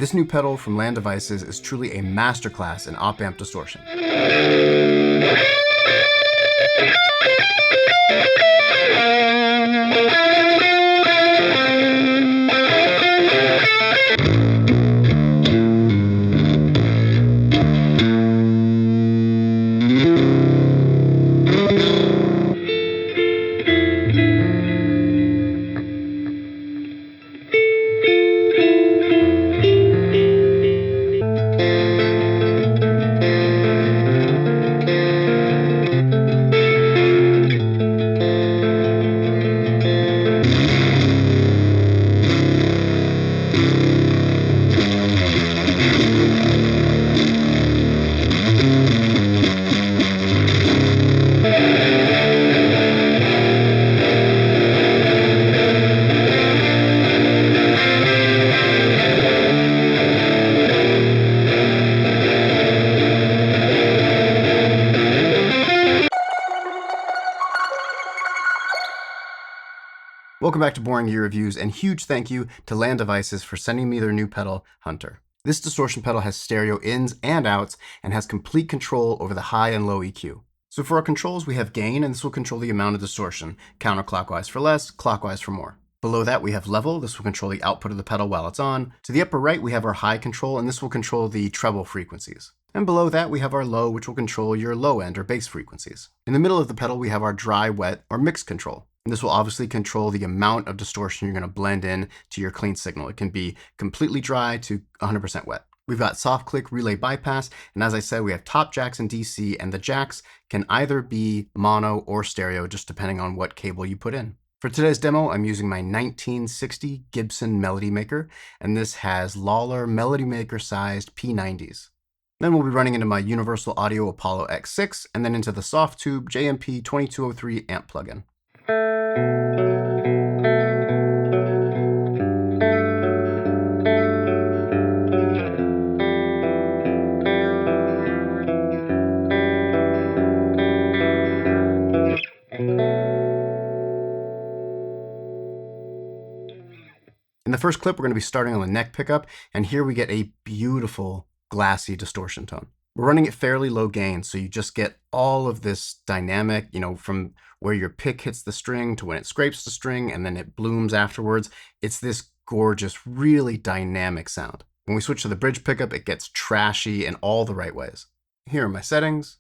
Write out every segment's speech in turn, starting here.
This new pedal from Land Devices is truly a masterclass in op-amp distortion. Welcome back to Boring Gear Reviews, and huge thank you to Land Devices for sending me their new pedal, Hunter. This distortion pedal has stereo ins and outs and has complete control over the high and low EQ. So for our controls, we have gain, and this will control the amount of distortion, counterclockwise for less, clockwise for more. Below that, we have level. This will control the output of the pedal while it's on. To the upper right, we have our high control, and this will control the treble frequencies. And below that, we have our low, which will control your low end or bass frequencies. In the middle of the pedal, we have our dry, wet, or mixed control. And this will obviously control the amount of distortion you're going to blend in to your clean signal. It can be completely dry to 100% wet. We've got soft click relay bypass, and as I said, we have top jacks in DC, and the jacks can either be mono or stereo, just depending on what cable you put in. For today's demo, I'm using my 1960 Gibson Melody Maker, and this has Lollar Melody Maker sized P90s. Then we'll be running into my Universal Audio Apollo X6, and then into the Soft Tube JMP 2203 amp plugin. In the first clip, we're going to be starting on the neck pickup, and here we get a beautiful glassy distortion tone. We're running at fairly low gain, so you just get all of this dynamic, from where your pick hits the string to when it scrapes the string and then it blooms afterwards. It's this gorgeous, really dynamic sound. When we switch to the bridge pickup, it gets trashy in all the right ways. Here are my settings.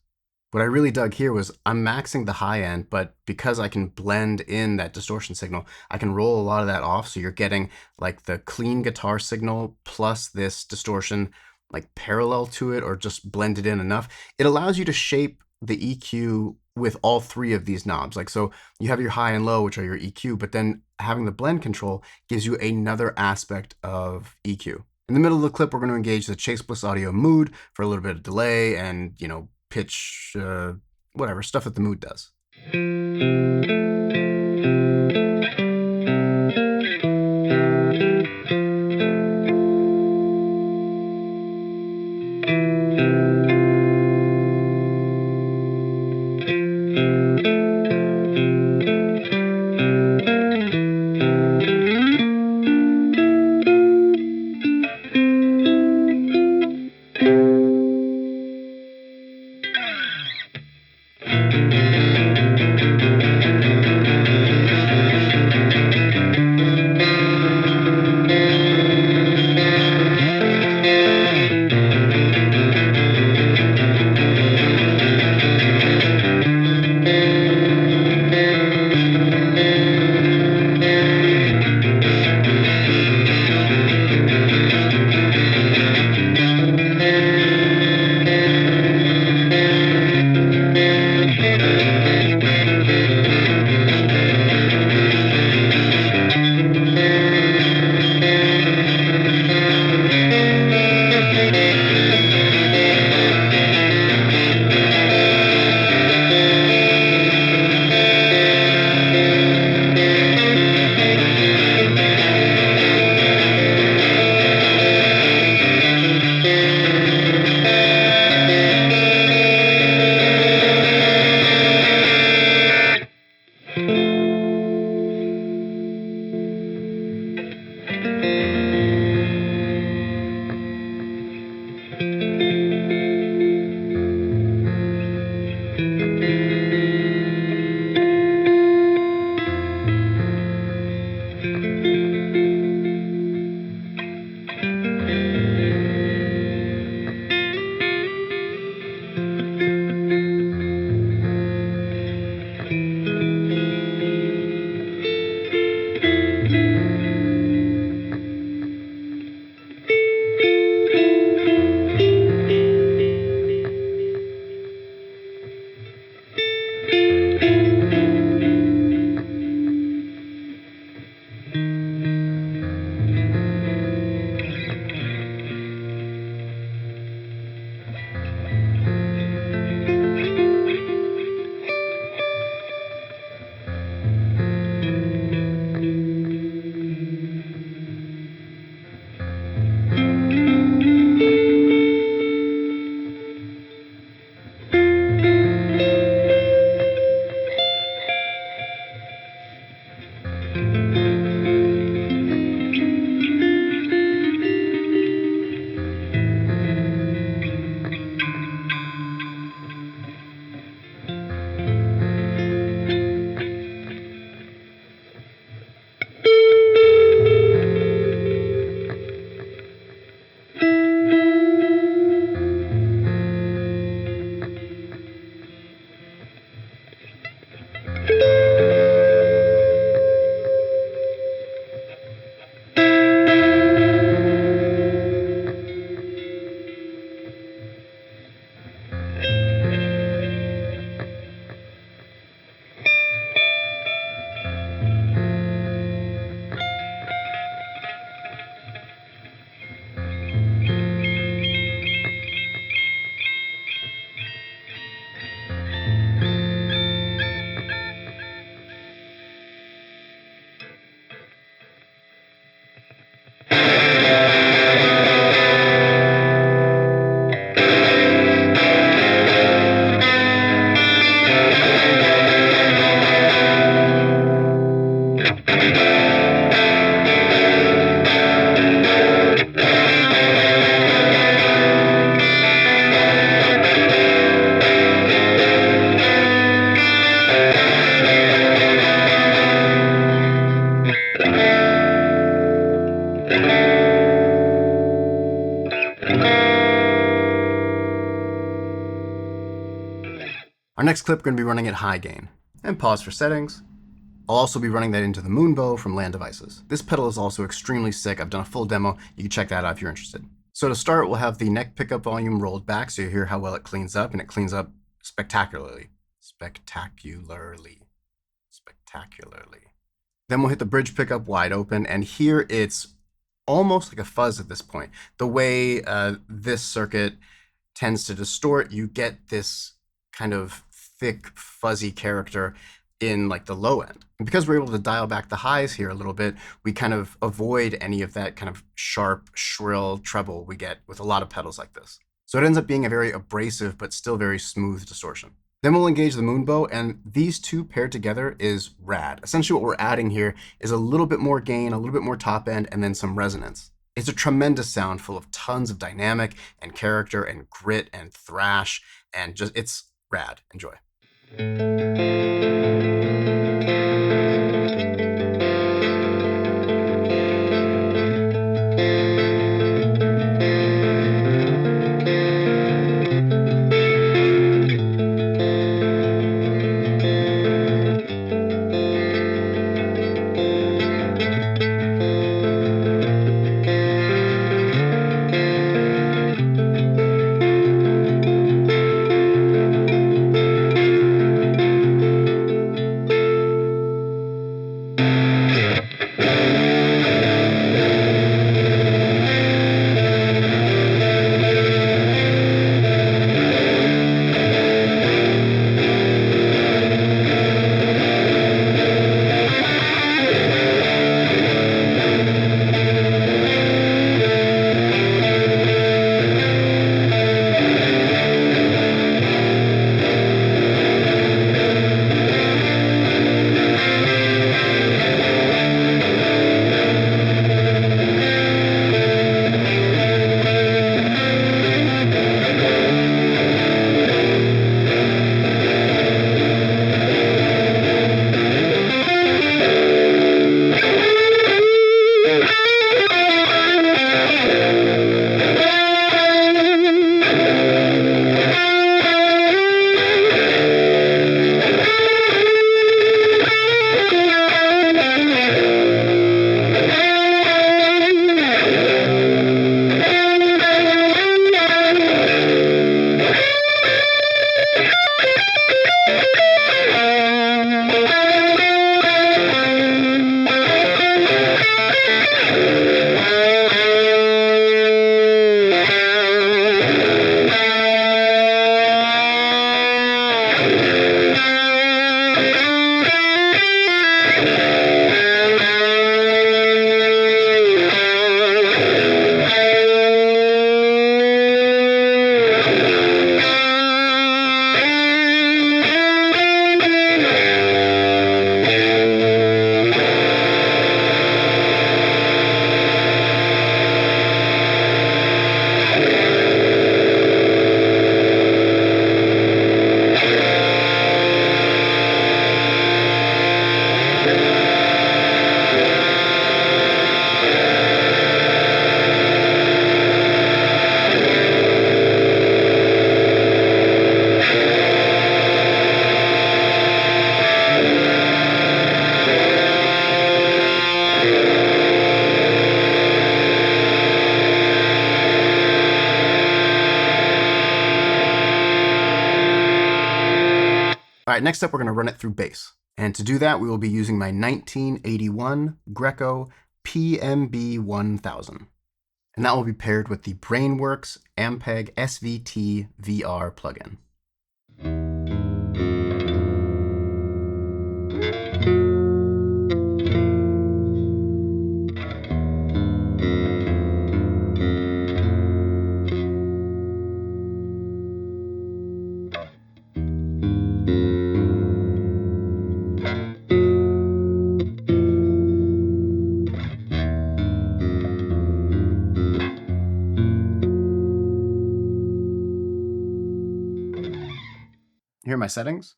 What I really dug here was I'm maxing the high end, but because I can blend in that distortion signal, I can roll a lot of that off. So you're getting like the clean guitar signal plus this distortion like parallel to it or just blended in enough. It allows you to shape the EQ with all three of these knobs. Like, so you have your high and low, which are your EQ, but then having the blend control gives you another aspect of EQ. In the middle of the clip, we're going to engage the Chase Bliss Audio mood for a little bit of delay and, pitch, whatever, stuff that the mood does. Our next clip, we're going to be running at high gain. And pause for settings. I'll also be running that into the Moonbow from Land Devices. This pedal is also extremely sick. I've done a full demo. You can check that out if you're interested. So to start, we'll have the neck pickup volume rolled back so you hear how well it cleans up, and it cleans up spectacularly. Spectacularly. Then we'll hit the bridge pickup wide open, and here it's almost like a fuzz at this point. The way this circuit tends to distort, you get this kind of thick, fuzzy character in like the low end. And because we're able to dial back the highs here a little bit, we kind of avoid any of that kind of sharp, shrill treble we get with a lot of pedals like this. So it ends up being a very abrasive, but still very smooth distortion. Then we'll engage the Moonbow, and these two paired together is rad. Essentially what we're adding here is a little bit more gain, a little bit more top end, and then some resonance. It's a tremendous sound full of tons of dynamic and character and grit and thrash, and just, it's rad. Enjoy. All right, next up, we're going to run it through bass. And to do that, we will be using my 1981 Greco PMB 1000. And that will be paired with the Brainworks Ampeg SVT VR plugin. Here are my settings.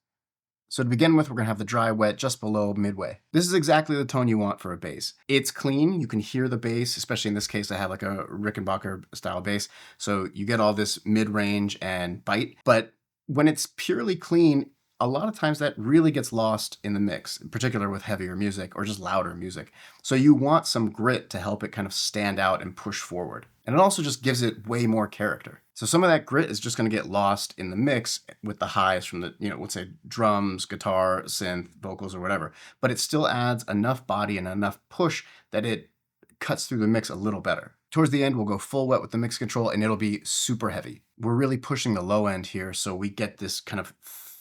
So to begin with, we're going to have the dry wet just below midway. This is exactly the tone you want for a bass. It's clean. You can hear the bass, especially in this case, I have like a Rickenbacker style bass. So you get all this mid-range and bite. But when it's purely clean, a lot of times that really gets lost in the mix, in particular with heavier music or just louder music. So you want some grit to help it kind of stand out and push forward. And it also just gives it way more character. So some of that grit is just going to get lost in the mix with the highs from the, let's say drums, guitar, synth, vocals, or whatever. But it still adds enough body and enough push that it cuts through the mix a little better. Towards the end, we'll go full wet with the mix control and it'll be super heavy. We're really pushing the low end here, so we get this kind of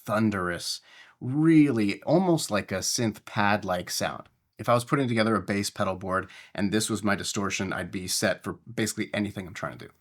thunderous, really almost like a synth pad-like sound. If I was putting together a bass pedal board and this was my distortion, I'd be set for basically anything I'm trying to do.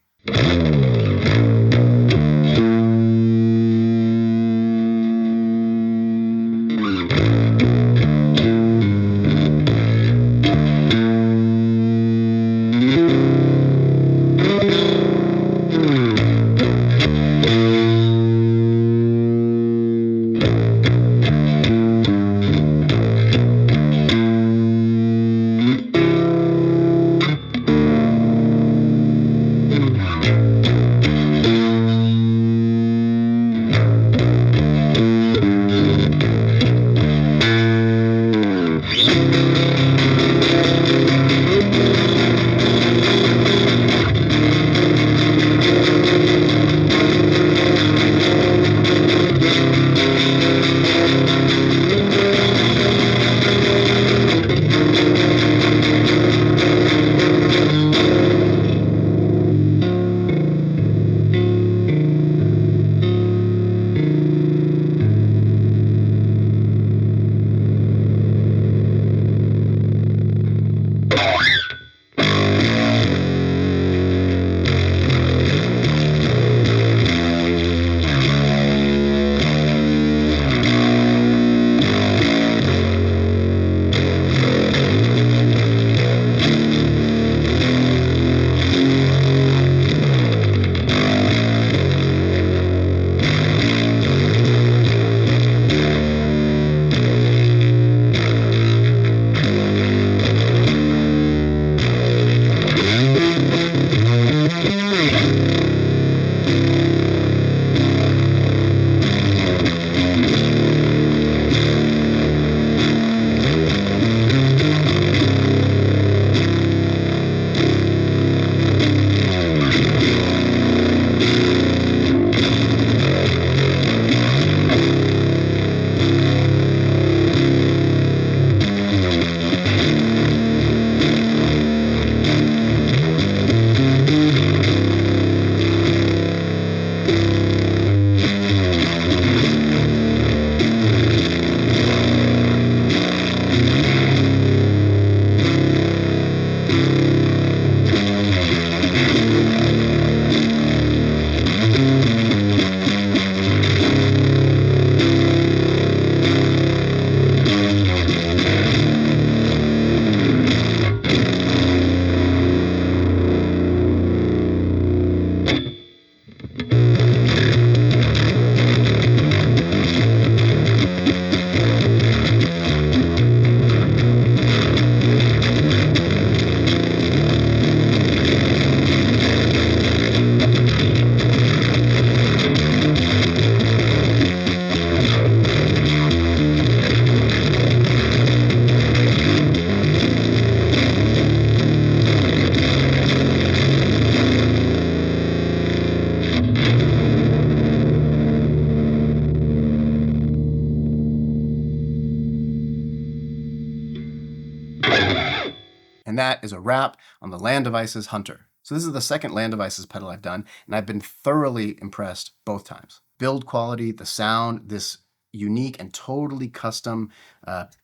And that is a wrap on the Land Devices Hunter. So this is the second Land Devices pedal I've done, and I've been thoroughly impressed both times. Build quality, the sound, this unique and totally custom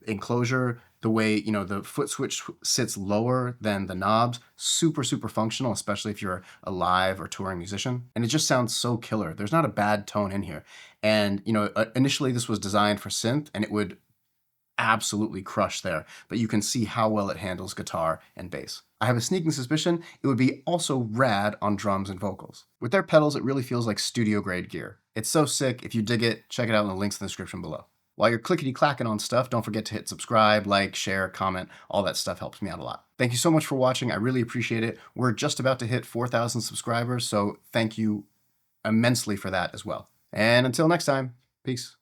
enclosure, the way, the foot switch sits lower than the knobs, super, super functional, especially if you're a live or touring musician. And it just sounds so killer. There's not a bad tone in here. And, initially this was designed for synth and it would absolutely crush there, but you can see how well it handles guitar and bass. I have a sneaking suspicion it would be also rad on drums and vocals. With their pedals, it really feels like studio grade gear. It's so sick. If you dig it, check it out in the links in the description below. While you're clickety-clacking on stuff, don't forget to hit subscribe, like, share, comment. All that stuff helps me out a lot. Thank you so much for watching. I really appreciate it. We're just about to hit 4,000 subscribers, so thank you immensely for that as well. And until next time, peace.